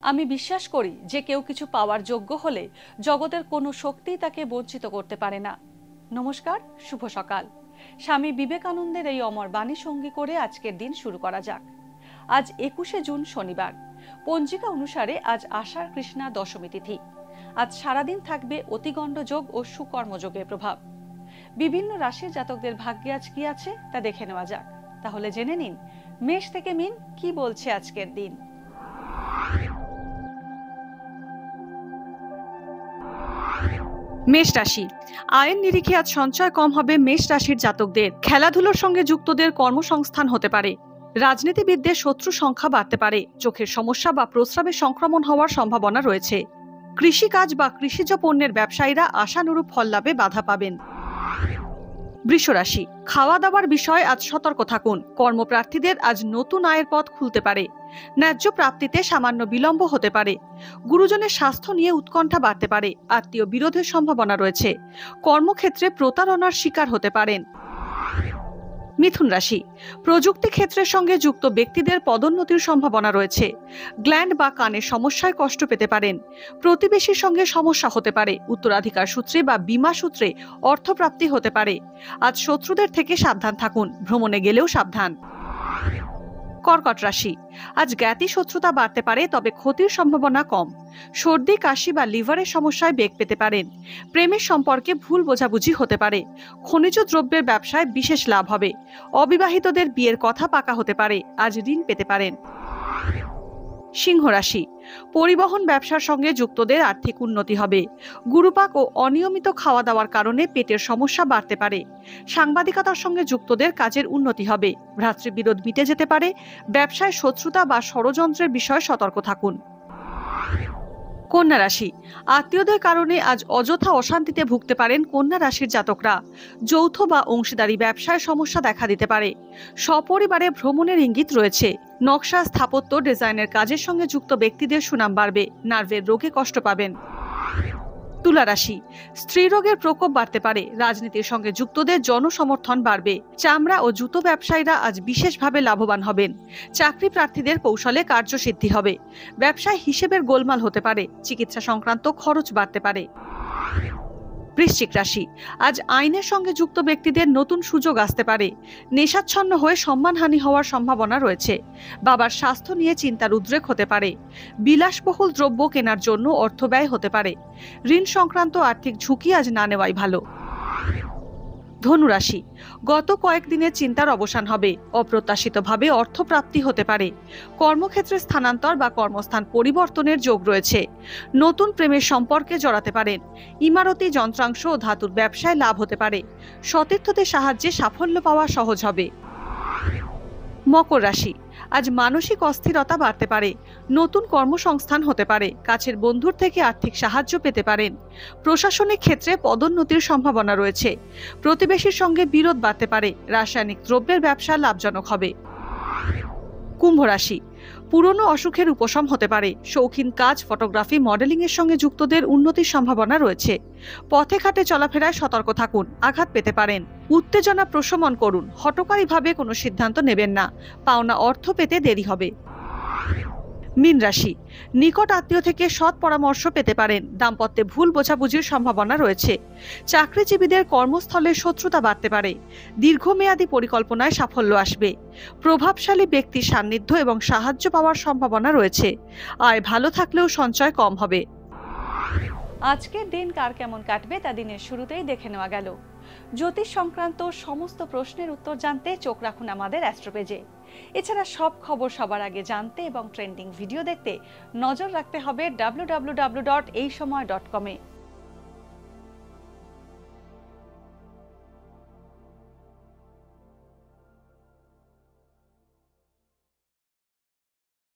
আমি বিশ্বাস করি যে কেউ কিছু পাওয়ার যোগ্য হলে জগতের কোনো শক্তি তাকে বঞ্চিত করতে পারে না। নমস্কার, শুভ সকাল। স্বামী বিবেকানন্দের এই অমর বাণী সঙ্গী করে আজকের দিন শুরু করা যাক। আজ 21শে জুন শনিবার। পঞ্জিকা অনুসারে আজ আষাঢ় কৃষ্ণা দশমী তিথি। আজ সারাদিন থাকবে অতিগণ্ড যোগ ও সুকর্মযোগের প্রভাব। বিভিন্ন রাশির জাতকদের ভাগ্যে আজ কি আছে তা দেখে নেওয়া যাক। তাহলে জেনে নিন মেষ থেকে মিন কি বলছে আজকের দিন। মেষ রাশি। আয়ের নিরিখে আজ সঞ্চয় কম হবে মেষ রাশির জাতকদের। খেলাধুলোর সঙ্গে যুক্তদের কর্মসংস্থান হতে পারে। রাজনীতিবিদদের শত্রু সংখ্যা বাড়তে পারে। চোখের সমস্যা বা প্রস্রাবের সংক্রমণ হওয়ার সম্ভাবনা রয়েছে। কৃষিকাজ বা কৃষিজ পণ্যের ব্যবসায়ীরা আশানুরূপ ফল লাভে বাধা পাবেন। বৃষ রাশি। খাওয়া দাওয়ার বিষয়ে আজ সতর্ক থাকুন। কর্মপ্রার্থীদের আজ নতুন আয়ের পথ খুলতে পারে। ন্যায্য প্রাপ্তিতে সামান্য বিলম্ব হতে পারে। গুরুজনের স্বাস্থ্য নিয়ে উৎকণ্ঠা বাড়তে পারে। আত্মীয় বিরোধের সম্ভাবনা রয়েছে। কর্মক্ষেত্রে প্রতারণার শিকার হতে পারেন। মিথুন রাশি। প্রযুক্তি ক্ষেত্রের সঙ্গে যুক্ত ব্যক্তিদের পদোন্নতির সম্ভাবনা রয়েছে। গ্ল্যান্ড বা কানের সমস্যায় কষ্ট পেতে পারেন। প্রতিবেশীর সঙ্গে সমস্যা হতে পারে। উত্তরাধিকার সূত্রে বা বীমা সূত্রে অর্থপ্রাপ্তি হতে পারে। আজ শত্রুদের থেকে সাবধান থাকুন। ভ্রমণে গেলেও সাবধান। কর্কট রাশি। আজ জ্ঞাতি শত্রুতা বাড়তে পারে, তবে ক্ষতির সম্ভাবনা কম। সর্দি, কাশি বা লিভারের সমস্যায় বেগ পেতে পারেন। প্রেমের সম্পর্কে ভুল বোঝাবুঝি হতে পারে। খনিজ দ্রব্যের ব্যবসায় বিশেষ লাভ হবে। অবিবাহিতদের বিয়ের কথা পাকা হতে পারে। আজ ঋণ পেতে পারেন। সিংহ রাশি। পরিবহন ব্যবসার সঙ্গে যুক্তদের আর্থিক উন্নতি হবে। গুরুপাক ও অনিয়মিত খাওয়া দাওয়ার কারণে পেটের সমস্যা বাড়তে পারে। সাংবাদিকতার সঙ্গে যুক্তদের কাজের উন্নতি হবে। ভ্রাতৃবিরোধ মিটে যেতে পারে। ব্যবসায় শত্রুতা বা ষড়যন্ত্রের বিষয়ে সতর্ক থাকুন। কন্যা রাশি। আত্মীয়দের কারণে আজ অযথা অশান্তিতে ভুগতে পারেন কন্যা রাশির জাতকরা। যৌথ বা অংশীদারি ব্যবসায় সমস্যা দেখা দিতে পারে। সপরিবারে ভ্রমণের ইঙ্গিত রয়েছে। নকশা, স্থাপত্য, ডিজাইনের কাজের সঙ্গে যুক্ত ব্যক্তিদের সুনাম বাড়বে। নার্ভের রোগে কষ্ট পাবেন। তুলা রাশি। স্ত্রী রোগের প্রকোপ বাড়তে পারে। রাজনীতির সঙ্গে যুক্তদের জনসমর্থন বাড়বে। চামড়া ও জুতো ব্যবসায়ীরা আজ বিশেষভাবে লাভবান হবেন। চাকরি প্রার্থীদের কৌশলে কার্যসিদ্ধি হবে। ব্যবসায় হিসেবের গোলমাল হতে পারে। চিকিৎসা সংক্রান্ত খরচ বাড়তে পারে। বৃশ্চিক রাশি। আজ আইনের সঙ্গে যুক্ত ব্যক্তিদের নতুন সুযোগ আসতে পারে। নেশাচ্ছন্ন হয়ে সম্মানহানি হওয়ার সম্ভাবনা রয়েছে। বাবার স্বাস্থ্য নিয়ে চিন্তার উদ্রেক হতে পারে। বিলাসবহুল দ্রব্য কেনার জন্য অর্থ ব্যয় হতে পারে। ঋণ সংক্রান্ত আর্থিক ঝুঁকি আজ না নেওয়াই ভালো। ধনুরাশি। গত কয়েকদিনের চিন্তার অবসান হবে। অপ্রত্যাশিতভাবে অর্থপ্রাপ্তি হতে পারে। কর্মক্ষেত্রে স্থানান্তর বা কর্মস্থান পরিবর্তনের যোগ রয়েছে। নতুন প্রেমের সম্পর্কে জড়াতে পারেন। ইমারতি, যন্ত্রাংশ ও ধাতুর ব্যবসায় লাভ হতে পারে। সতীর্থদের সাহায্যে সাফল্য পাওয়া সহজ হবে। মকর রাশি। আজ মানসিক অস্থিরতা বাড়তে পারে। নতুন কর্মসংস্থান হতে পারে। কাছের বন্ধুর থেকে আর্থিক সাহায্য পেতে পারেন। প্রশাসনিক ক্ষেত্রে পদোন্নতির সম্ভাবনা রয়েছে। প্রতিবেশীর সঙ্গে বিরোধ বাড়তে পারে। রাসায়নিক দ্রব্যের ব্যবসা লাভজনক হবে। কুম্ভ রাশি। পুরনো অসুখের উপশম হতে পারে। শৌখিন কাজ, ফটোগ্রাফি, মডেলিং এর সঙ্গে যুক্তদের উন্নতির সম্ভাবনা রয়েছে। পথে ঘাটে চলাফেরায় সতর্ক থাকুন। আঘাত পেতে পারেন। উত্তেজনা প্রশমন করুন। হঠকারীভাবে কোনো সিদ্ধান্ত নেবেন না। পাওনা অর্থ পেতে দেরি হবে। মীন রাশি। নিকট আত্মীয় থেকে সৎ পরামর্শ পেতে পারেন। দাম্পত্যে ভুল বোঝাবুঝির সম্ভাবনা রয়েছে। চাকরিজীবীদের কর্মস্থলে শত্রুতা বাড়তে পারে। দীর্ঘমেয়াদী পরিকল্পনায় সাফল্য আসবে। প্রভাবশালী ব্যক্তির সান্নিধ্য এবং সাহায্য পাওয়ার সম্ভাবনা রয়েছে। আয় ভালো থাকলেও সঞ্চয় কম হবে। আজকের দিন কার কেমন কাটবে তা দিনের শুরুতেই দেখে নেওয়া গেল। জ্যোতিষ সংক্রান্ত সমস্ত প্রশ্নের উত্তর জানতে চোখ রাখুন আমাদের অ্যাস্ট্রো পেজে। এছাড়া সব খবর সবার আগে জানতে এবং ট্রেন্ডিং ভিডিও দেখতে নজর রাখতে হবে www.এইসময়.com-এ।